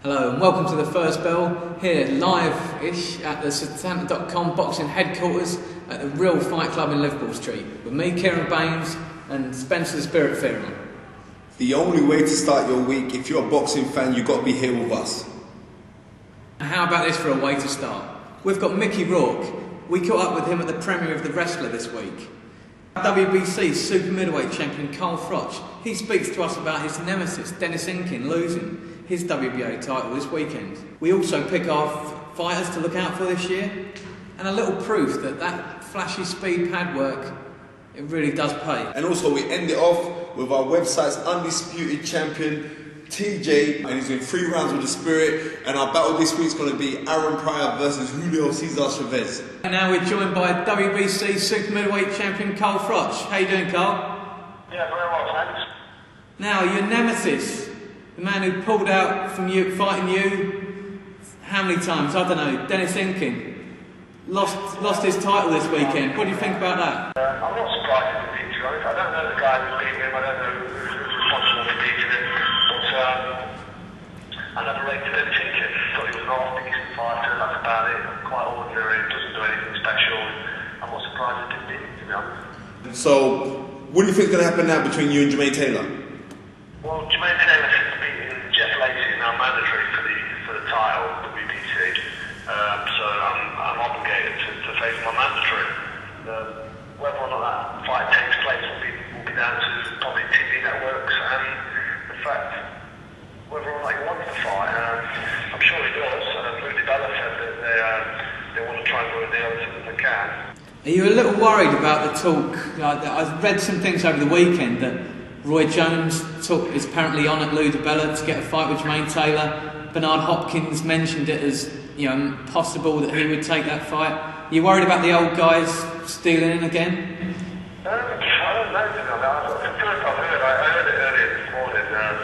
Hello and welcome to the first bell here live-ish at the Satanta.com boxing headquarters at the Real Fight Club in Liverpool Street with me, Ciaran, Baynes and Spencer the Spirit Fearon. The only way to start your week, if you're a boxing fan, you've got to be here with us. How about this for a way to start? We've got Mickey Rourke. We caught up with him at the premiere of The Wrestler this week. WBC super middleweight champion Froch. He speaks to us about his nemesis Denis Inkin losing his WBA title this weekend. We also pick our fighters to look out for this year, and a little proof that flashy speed pad work, it really does pay. And also we end it off with our website's undisputed champion TJ, and he's in 3 rounds with the Spirit, and our battle this week is going to be Aaron Pryor versus Julio Cesar Chavez. And now we're joined by WBC super middleweight champion Froch. How you doing, Carl? Yeah, very well, thanks. Now, your nemesis, the man who pulled out from you, fighting you, how many times? I don't know, Denis Inkin, lost his title this weekend. What do you think about that? I'm not surprised at the to be honest. I don't know the guy who's beating him, I don't know who's responsible for beating him, but I never rated him. Inkin, thought he was an half-decent fighter, that's about it. Quite ordinary, doesn't do anything special. I'm not surprised he didn't beat him, to be honest. So, what do you think is going to happen now between you and Jermaine Taylor? Well, Jermaine Taylor since beating Jeff Lacey is now mandatory for the title, the WBC. So I'm obligated to face my mandatory. Whether or not that fight takes place will be down to probably TV networks and the fact whether or not he wants the fight. I'm sure he does. Rudy Bella said that they want to try and do a deal as soon as they can. Are you a little worried about the talk? I've read some things over the weekend that Roy Jones is apparently on at Lou DiBella to get a fight with Jermaine Taylor. Bernard Hopkins mentioned it as possible that he would take that fight. Are you worried about the old guys stealing in again? I don't know, to be honest. The first I heard it earlier this morning, and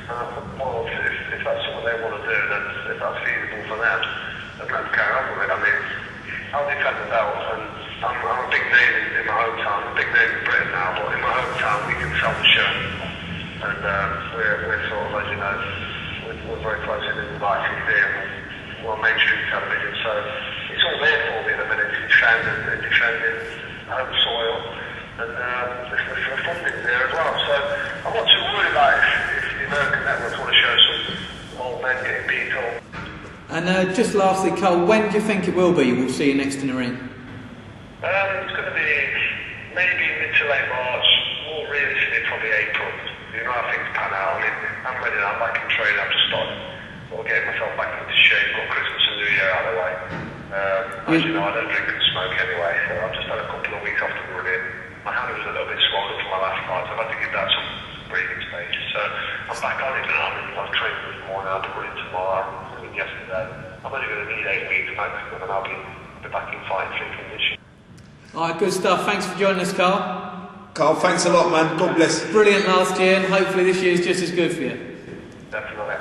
I thought, well, if that's what they want to do, then if that's feasible for them, then let's carry on with it. I mean, I'll defend the belt, and I'm a big name in my hometown, I'm a big name in Britain now, but in my hometown we can sell the shirt, and we're sort of, as you know, we're very close in the live TV and we're on mainstream television, so it's all there for me at the minute to defending home soil, and the funding's there as well, so I'm not too worried about if the American networks want to show some old men getting beat up. And just lastly, Cole, when do you think it will be we'll see you next in the ring? It's going to be maybe mid to late March, more realistically probably April. You know how things pan out. I mean, I'm ready now, I'm back in training, I've just started getting myself back into shape, got Christmas and New Year out of the way. As you know, I don't drink and smoke anyway, so I've just had a couple of weeks off the running. My hand was a little bit swollen from my last fight, so I've had to give that some breathing space. So I'm back on it now, I've trained this morning, I'll be running tomorrow, running yesterday. I'm only going to need 8 weeks maximum and I'll be back in fighting fit condition. Alright, good stuff. Thanks for joining us, Carl. Carl, thanks a lot, man. God bless. Brilliant last year, and hopefully this year's just as good for you. Definitely.